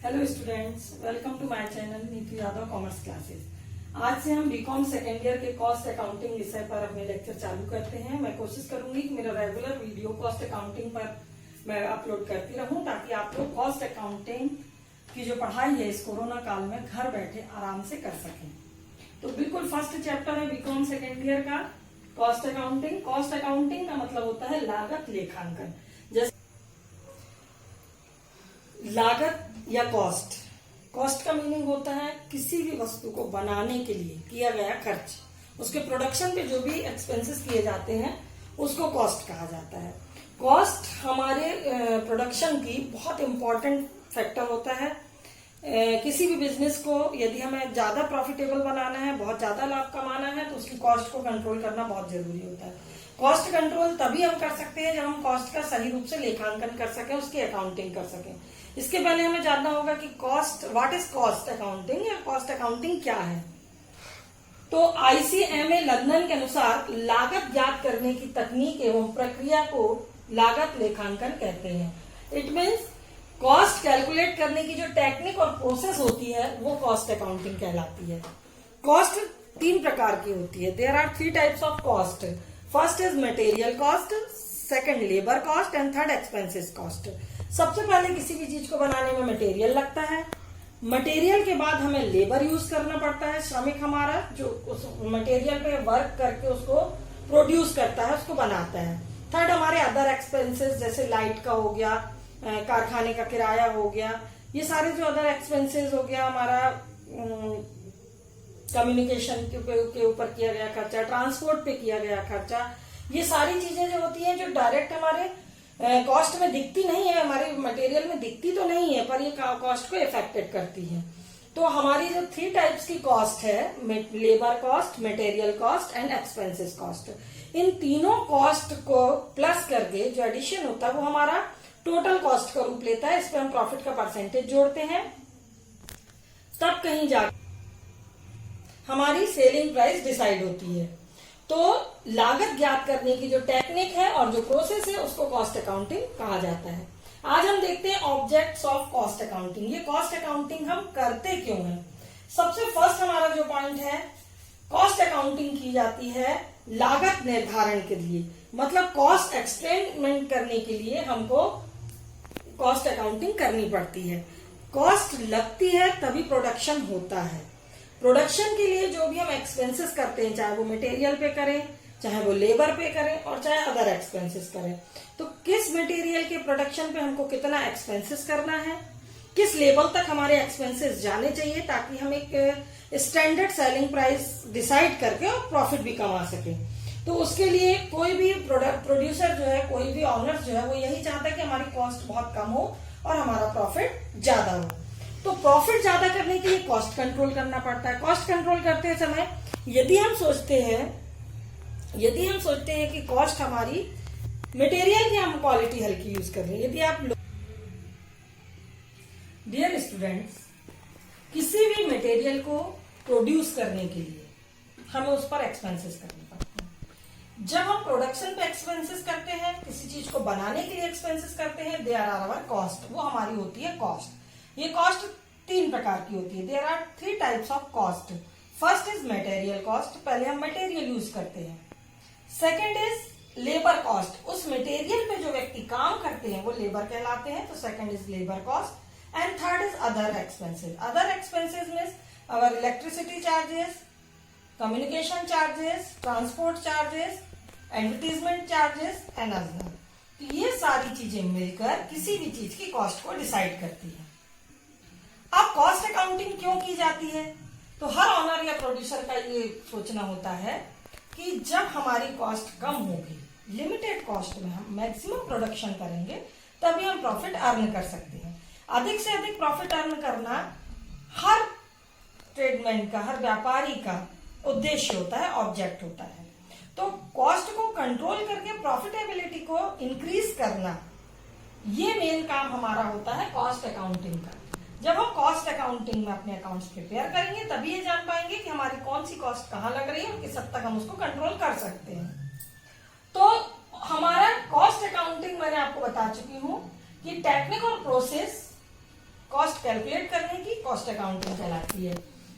Hello students, welcome to my channel Neetu Yadav commerce classes. आज से हम बीकॉम सेकेंड ईयर के कॉस्ट अकाउंटिंग विषय पर अपने लेक्चर चालू करते हैं। मैं कोशिश करूंगी कि मेरा रेगुलर वीडियो कॉस्ट अकाउंटिंग पर मैं अपलोड करती रहूं ताकि आप लोग कॉस्ट अकाउंटिंग की जो पढ़ाई है इस कोरोना काल में घर बैठे आराम से कर सकें। तो बिल्कुल फर्स्ट चैप्टर है बीकॉम सेकेंड ईयर का कॉस्ट अकाउंटिंग। कॉस्ट अकाउंटिंग का मतलब होता है लागत लेखांकन। जैसे लागत या कॉस्ट, कॉस्ट का मीनिंग होता है किसी भी वस्तु को बनाने के लिए किया गया खर्च, उसके प्रोडक्शन पे जो भी एक्सपेंसेस किए जाते हैं उसको कॉस्ट कहा जाता है। कॉस्ट हमारे प्रोडक्शन की बहुत इंपॉर्टेंट फैक्टर होता है। किसी भी बिजनेस को यदि हमें ज्यादा प्रॉफिटेबल बनाना है, बहुत ज्यादा लाभ कमाना है, तो उसकी कॉस्ट को कंट्रोल करना बहुत जरूरी होता है। कॉस्ट कंट्रोल तभी हम कर सकते हैं जब हम कॉस्ट का सही रूप से लेखांकन कर सकें, उसकी अकाउंटिंग कर सकें। इसके पहले हमें जानना होगा कि cost, what is cost accounting या कॉस्ट अकाउंटिंग क्या है। तो आईसीएमए लंदन के अनुसार लागत ज्ञात करने की तकनीक एवं प्रक्रिया को लागत लेखांकन कहते हैं। इट मीन्स कॉस्ट कैलकुलेट करने की जो टेक्निक और प्रोसेस होती है वो कॉस्ट अकाउंटिंग कहलाती है। कॉस्ट तीन प्रकार की होती है। There are 3 types of cost. First is material cost, second labour cost and third expenses cost. सबसे पहले किसी भी चीज को बनाने में मटेरियल लगता है। मटेरियल के बाद हमें लेबर यूज करना पड़ता है, श्रमिक हमारा जो उस मटेरियल पे वर्क करके उसको प्रोड्यूस करता है, उसको बनाता है। थर्ड हमारे अदर एक्सपेंसेस जैसे लाइट का हो गया, कारखाने का किराया हो गया, ये सारे जो अदर एक्सपेंसेस हो गया, हमारा कम्युनिकेशन के ऊपर किया गया खर्चा, ट्रांसपोर्ट पे किया गया खर्चा, ये सारी चीजें जो होती हैं जो डायरेक्ट हमारे कॉस्ट में दिखती नहीं है, हमारे मटेरियल में दिखती तो नहीं है पर ये कॉस्ट को इफेक्टेड करती है। तो हमारी जो 3 टाइप्स की कॉस्ट है, labour cost, material cost and expenses cost, इन तीनों कॉस्ट को प्लस करके जो एडिशन होता है वो हमारा टोटल कॉस्ट का रूप लेता है। इस पर हम प्रॉफिट का परसेंटेज जोड़ते हैं, तब कहीं जाकर हमारी सेलिंग प्राइस डिसाइड होती है। तो लागत ज्ञात करने की जो टेक्निक है और जो प्रोसेस है उसको कॉस्ट अकाउंटिंग कहा जाता है। आज हम देखते हैं ऑब्जेक्ट्स ऑफ कॉस्ट अकाउंटिंग। ये कॉस्ट अकाउंटिंग हम करते क्यों हैं। सबसे फर्स्ट हमारा जो पॉइंट है, कॉस्ट अकाउंटिंग की जाती है लागत निर्धारण के लिए, मतलब कॉस्ट एक्सपेरिमेंट करने के लिए हमको कॉस्ट अकाउंटिंग करनी पड़ती है। कॉस्ट लगती है तभी प्रोडक्शन होता है। प्रोडक्शन के लिए जो भी हम एक्सपेंसेस करते हैं, चाहे वो मटेरियल पे करें, चाहे वो लेबर पे करें और चाहे अदर एक्सपेंसेस करें, तो किस मटेरियल के प्रोडक्शन पे हमको कितना एक्सपेंसेस करना है, किस लेवल तक हमारे एक्सपेंसेस जाने चाहिए ताकि हम एक स्टैंडर्ड सेलिंग प्राइस डिसाइड करके और प्रॉफिट भी कमा सके। तो उसके लिए कोई भी प्रोड्यूसर जो है, कोई भी ऑनर जो है, वो यही चाहता है कि हमारी कॉस्ट बहुत कम हो और हमारा प्रॉफिट ज्यादा हो। तो प्रॉफिट ज्यादा करने के लिए कॉस्ट कंट्रोल करना पड़ता है। कॉस्ट कंट्रोल करते समय यदि हम सोचते हैं कि कॉस्ट हमारी मटेरियल की हम क्वालिटी हल्की यूज कर रहे हैं, यदि आप डियर स्टूडेंट्स, किसी भी मटेरियल को प्रोड्यूस करने के लिए हमें उस पर एक्सपेंसेस करने पड़ते हैं। जब हम प्रोडक्शन पे एक्सपेंसेस करते हैं, किसी चीज को बनाने के लिए एक्सपेंसेस करते हैं, देयर आर आवर कॉस्ट, वो हमारी होती है कॉस्ट। ये कॉस्ट 3 प्रकार की होती है। There are 3 types of cost. First is material cost, पहले हम मटेरियल यूज करते हैं। सेकंड इज लेबर कॉस्ट, उस मटेरियल पे जो व्यक्ति काम करते हैं वो लेबर कहलाते हैं, तो second is labour cost. And third is other expenses. Other expenses means our electricity charges, communication charges, transport charges, advertisement charges and other. तो ये सारी चीजें मिलकर किसी भी चीज की कॉस्ट को डिसाइड करती है। अब कॉस्ट अकाउंटिंग क्यों की जाती है, तो हर ऑनर या प्रोड्यूसर का ये सोचना होता है कि जब हमारी कॉस्ट कम होगी, लिमिटेड कॉस्ट में हम मैक्सिमम प्रोडक्शन करेंगे, तभी हम प्रॉफिट अर्न कर सकते हैं। अधिक से अधिक प्रॉफिट अर्न करना हर ट्रेडमैन का, हर व्यापारी का उद्देश्य होता है, ऑब्जेक्ट होता है। तो कॉस्ट को कंट्रोल करके प्रॉफिटेबिलिटी को इंक्रीज करना, ये मेन काम हमारा होता है कॉस्ट अकाउंटिंग का। जब हम कॉस्ट अकाउंटिंग में अपने अकाउंट्स प्रिपेयर करेंगे तभी ये जान पाएंगे कि हमारी कौन सी कॉस्ट कहाँ लग रही है और किस हद तक हम उसको कंट्रोल कर सकते हैं। तो हमारा कॉस्ट अकाउंटिंग मैंने आपको बता चुकी हूँ कि टेक्निक और प्रोसेस कॉस्ट कैलकुलेट करने की कॉस्ट अकाउंटिंग कहलाती है।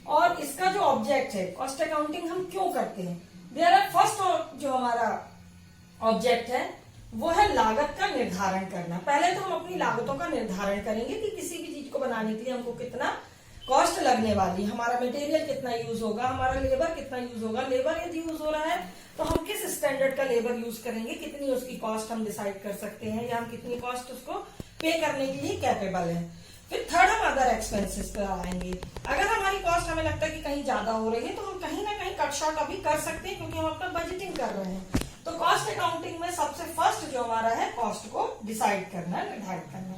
और इसका जो ऑब्जेक्ट है, कॉस्ट अकाउंटिंग हम क्यों करते हैं, देयर आर फर्स्ट जो हमारा ऑब्जेक्ट है वो है लागत का निर्धारण करना। पहले तो हम अपनी लागतों का निर्धारण करेंगे कि किसी भी चीज को बनाने के लिए हमको कितना कॉस्ट लगने वाली, हमारा मटेरियल कितना यूज होगा, हमारा लेबर कितना यूज होगा। लेबर यदि यूज हो रहा है तो हम किस स्टैंडर्ड का लेबर यूज करेंगे, कितनी उसकी कॉस्ट हम डिसाइड कर सकते हैं, या हम कितनी कॉस्ट उसको पे करने के लिए कैपेबल है। फिर थर्ड हम अदर एक्सपेंसेस पर आएंगे। अगर हमारी कॉस्ट हमें लगता है कि कहीं ज्यादा हो रही है तो हम कहीं ना कहीं कट शॉर्ट अभी कर सकते हैं, क्योंकि हम अपना बजटिंग कर रहे हैं। तो कॉस्ट अकाउंटिंग में सबसे फर्स्ट जो हमारा है कॉस्ट को डिसाइड करना, निर्धारित करना।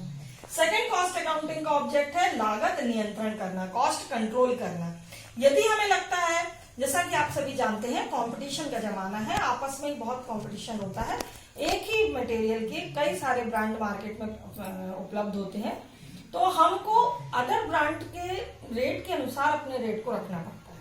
सेकेंड कॉस्ट अकाउंटिंग का ऑब्जेक्ट है लागत नियंत्रण करना, कॉस्ट कंट्रोल करना। यदि हमें लगता है, जैसा कि आप सभी जानते हैं कंपटीशन का जमाना है, आपस में बहुत कंपटीशन होता है, एक ही मटेरियल के कई सारे ब्रांड मार्केट में उपलब्ध होते हैं, तो हमको अदर ब्रांड के रेट के अनुसार अपने रेट को रखना पड़ता है।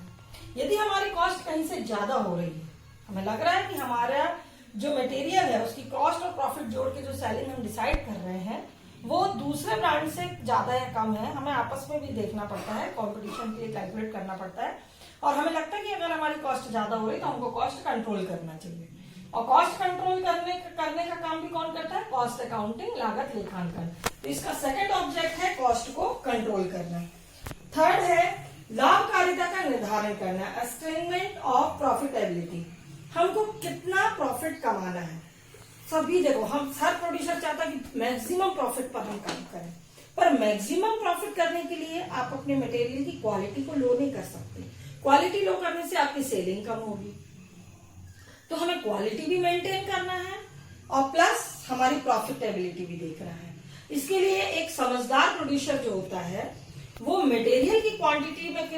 यदि हमारी कॉस्ट कहीं से ज्यादा हो रही है, हमें लग रहा है कि हमारा जो मटेरियल है उसकी कॉस्ट और प्रॉफिट जोड़ के जो सेलिंग हम डिसाइड कर रहे हैं वो दूसरे ब्रांड से ज्यादा या कम है, हमें आपस में भी देखना पड़ता है, कंपटीशन के लिए कैलकुलेट करना पड़ता है। और हमें लगता है कि अगर हमारी कॉस्ट ज्यादा हो रही तो हमको कॉस्ट कंट्रोल करना चाहिए। और कॉस्ट कंट्रोल करने का काम भी कौन करता है, कॉस्ट अकाउंटिंग, लागत लेखांकन। तो इसका सेकंड ऑब्जेक्ट है कॉस्ट को कंट्रोल करना। थर्ड है लाभकारिता का निर्धारण करना, एस्टिमेट ऑफ प्रॉफिटेबिलिटी। हमको कितना प्रॉफिट कमाना है। सभी देखो, हम हर प्रोड्यूसर चाहता है कि मैक्सिमम प्रॉफिट पर हम काम करें, पर मैक्सिमम प्रॉफिट करने के लिए आप अपने मटेरियल की क्वालिटी को लो नहीं कर सकते। क्वालिटी लो करने से आपकी सेलिंग कम होगी, तो हमें क्वालिटी भी मेंटेन करना है और प्लस हमारी प्रॉफिटेबिलिटी भी देखना है। इसके लिए एक समझदार प्रोड्यूसर जो होता है वो मटेरियल की क्वांटिटी में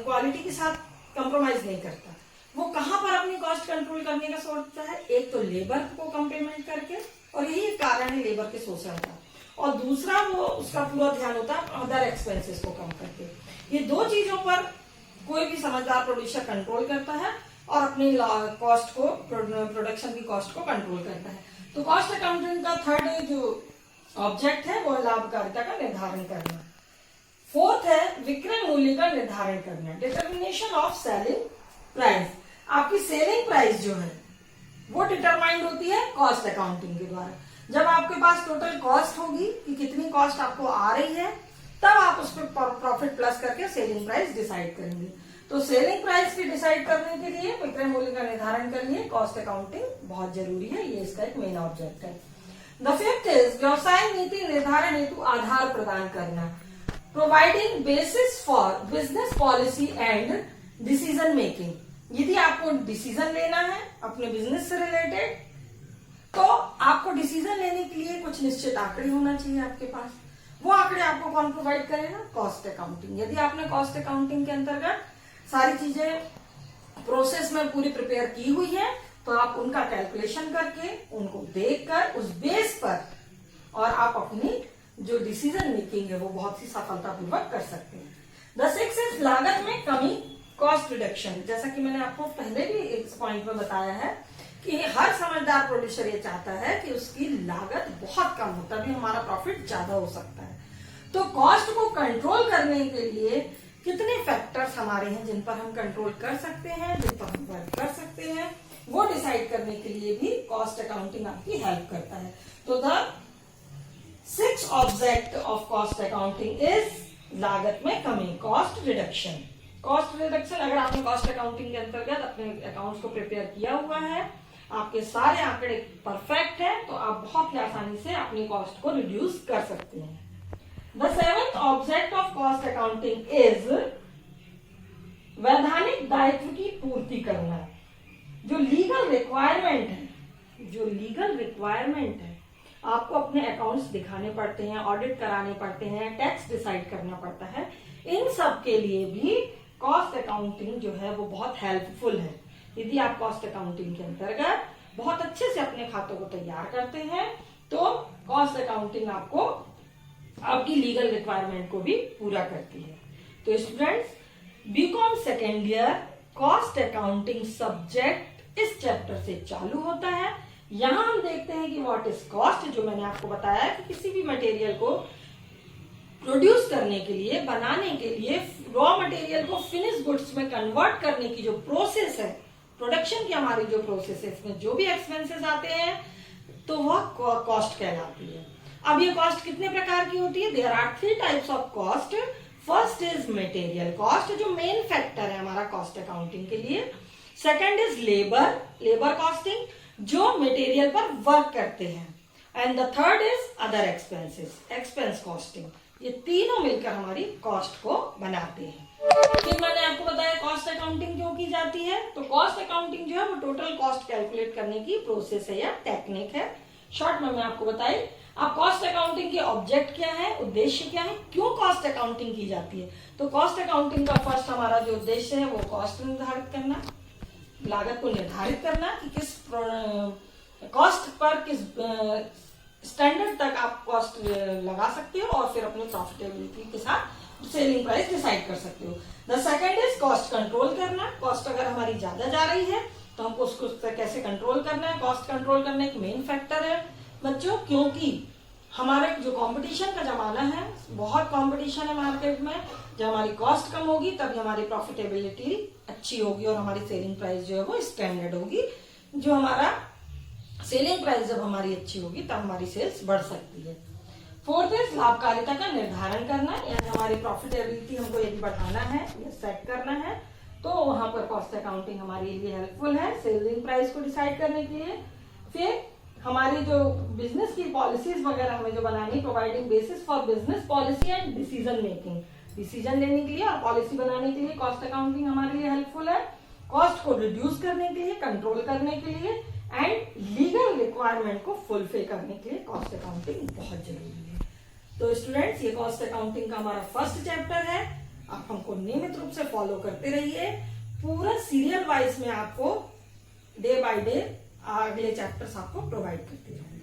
क्वालिटी के साथ कंप्रोमाइज नहीं करता। वो कहां पर अपनी कॉस्ट कंट्रोल करने का सोचता है, एक तो लेबर को कम पेमेंट करके, और यही कारण है लेबर के शोषण का, और दूसरा वो उसका पूरा ध्यान होता है अदर एक्सपेंसेस को कम करके। ये दो चीजों पर कोई भी समझदार प्रोड्यूसर कंट्रोल करता है और अपनी कॉस्ट को, प्रोडक्शन की कॉस्ट को कंट्रोल करता है। तो कॉस्ट अकाउंटिंग का थर्ड जो ऑब्जेक्ट है वो लाभकारिता का निर्धारण करना। फोर्थ है विक्रय मूल्य का निर्धारण करना, डिटर्मिनेशन ऑफ सेलिंग प्राइस। आपकी सेलिंग प्राइस जो है वो डिटरमाइंड होती है कॉस्ट अकाउंटिंग के द्वारा। जब आपके पास टोटल कॉस्ट होगी कि कितनी कॉस्ट आपको आ रही है, तब आप उस पर प्रॉफिट प्लस करके सेलिंग प्राइस डिसाइड करेंगे। तो सेलिंग प्राइस की डिसाइड करने के लिए विक्रय मूल्य का निर्धारण के लिए कॉस्ट अकाउंटिंग बहुत जरूरी है, ये इसका एक मेन ऑब्जेक्ट है। द फिफ्थ इज व्यवसाय नीति निर्धारण हेतु आधार प्रदान करना, providing basis for business policy and decision making. यदि आपको डिसीजन लेना है अपने बिजनेस से रिलेटेड, तो आपको डिसीजन लेने के लिए कुछ निश्चित आंकड़े होना चाहिए आपके पास। वो आंकड़े आपको कौन प्रोवाइड करेगा, कॉस्ट अकाउंटिंग। यदि आपने कॉस्ट अकाउंटिंग के अंतर्गत सारी चीजें प्रोसेस में पूरी प्रिपेयर की हुई है, तो आप उनका कैलकुलेशन करके, उनको देखकर, उस बेस पर और आप अपनी जो डिसीजन मेकिंग है वो बहुत ही सफलतापूर्वक कर सकते हैं। द सिक्स्थ इज लागत में कमी, कॉस्ट रिडक्शन। जैसा कि मैंने आपको पहले भी इस पॉइंट में बताया है कि हर समझदार प्रोड्यूसर ये चाहता है कि उसकी लागत बहुत कम हो, तभी हमारा प्रॉफिट ज्यादा हो सकता है। तो कॉस्ट को कंट्रोल करने के लिए कितने फैक्टर्स हमारे हैं जिन पर हम कंट्रोल कर सकते हैं, जिन पर हम वर्क कर सकते हैं, वो डिसाइड करने के लिए भी कॉस्ट अकाउंटिंग आपकी हेल्प करता है। तो the sixth object of cost accounting is लागत में कमी, कॉस्ट रिडक्शन। कॉस्ट रिडक्शन, अगर आपने कॉस्ट अकाउंटिंग के अंतर्गत अपने अकाउंट्स को प्रिपेयर किया हुआ है, आपके सारे आंकड़े परफेक्ट है, तो आप बहुत ही आसानी से अपनी कॉस्ट को रिड्यूस कर सकते हैं। The seventh object of cost accounting is वैधानिक दायित्व की पूर्ति करना। जो लीगल रिक्वायरमेंट है, आपको अपने अकाउंट्स दिखाने पड़ते हैं, ऑडिट कराने पड़ते हैं, टैक्स डिसाइड करना पड़ता है, इन सब के लिए भी कॉस्ट अकाउंटिंग जो है वो बहुत हेल्पफुल है। यदि आप कॉस्ट अकाउंटिंग के अंतर्गत बहुत अच्छे से अपने खातों को तैयार करते हैं, तो कॉस्ट अकाउंटिंग आपको आपकी लीगल रिक्वायरमेंट को भी पूरा करती है। तो students, BCom second year cost accounting subject इस चैप्टर से चालू होता है। यहां हम देखते हैं कि व्हाट इज कॉस्ट, जो मैंने आपको बताया कि किसी भी मटेरियल को प्रोड्यूस करने के लिए, बनाने के लिए, रॉ मटेरियल को फिनिश गुड्स में कन्वर्ट करने की जो प्रोसेस है, प्रोडक्शन की हमारी जो प्रोसेस है, इसमें जो भी एक्सपेंसेस आते हैं तो वह कॉस्ट कहलाती है। अब ये कॉस्ट कितने प्रकार की होती है? There are 3 types of cost. First is material cost, जो मेन फैक्टर है हमारा कॉस्ट अकाउंटिंग के लिए। सेकंड इज लेबर कॉस्टिंग, जो मटेरियल पर वर्क करते हैं। And the third is other expenses, expense costing. ये तीनों मिलकर हमारी कॉस्ट को बनाते हैं। फिर मैंने आपको बताया कॉस्ट अकाउंटिंग क्यों की जाती है। तो कॉस्ट अकाउंटिंग जो है वो टोटल कॉस्ट कैलकुलेट करने की प्रोसेस है या टेक्निक है। शॉर्ट में मैं आपको बताई। अब कॉस्ट अकाउंटिंग के ऑब्जेक्ट क्या है, उद्देश्य क्या है, क्यों कॉस्ट अकाउंटिंग की जाती है। तो कॉस्ट अकाउंटिंग का फर्स्ट हमारा जो उद्देश्य है वो कॉस्ट निर्धारित करना, लागत को निर्धारित करना कि किस कॉस्ट पर किस स्टैंडर्ड तक आप कॉस्ट लगा सकते हो और फिर अपनी प्रॉफिटेबिलिटी के साथ सेलिंग प्राइस डिसाइड कर सकते हो। The second is cost control करना। कॉस्ट अगर हमारी ज्यादा जा रही है तो हमको उसको कैसे कंट्रोल करना है। कॉस्ट कंट्रोल करना एक मेन फैक्टर है बच्चों, क्योंकि हमारे जो कंपटीशन का जमाना है, बहुत कंपटीशन है मार्केट में। जब हमारी कॉस्ट कम होगी तभी हमारी प्रॉफिटेबिलिटी अच्छी होगी और हमारी सेलिंग प्राइस जो है वो स्टैंडर्ड होगी। जो हमारा सेलिंग प्राइस जब हमारी अच्छी होगी तब हमारी सेल्स बढ़ सकती है। फोर्थ इज लाभकारिता का निर्धारण करना, यानी हमारी प्रॉफिटेबिलिटी हमको यदि बढ़ाना है या सेट करना है तो वहां पर कॉस्ट अकाउंटिंग हमारे लिए हेल्पफुल है सेलिंग प्राइस को डिसाइड करने के लिए। फिर हमारी जो बिजनेस की पॉलिसीज वगैरह हमें जो बनानी, providing basis for business policy and decision making, decision लेने के लिए और पॉलिसी बनाने के लिए कॉस्ट अकाउंटिंग हमारे लिए हेल्पफुल है। कॉस्ट को रिड्यूस करने के लिए, कंट्रोल करने के लिए एंड लीगल रिक्वायरमेंट को फुलफिल करने के लिए कॉस्ट अकाउंटिंग बहुत जरूरी है। तो स्टूडेंट्स, ये कॉस्ट अकाउंटिंग का हमारा फर्स्ट चैप्टर है। आप हमको नियमित रूप से फॉलो करते रहिए। पूरा सीरियल वाइज में आपको डे बाय डे अगले चैप्टर्स आपको प्रोवाइड करते रहेंगे।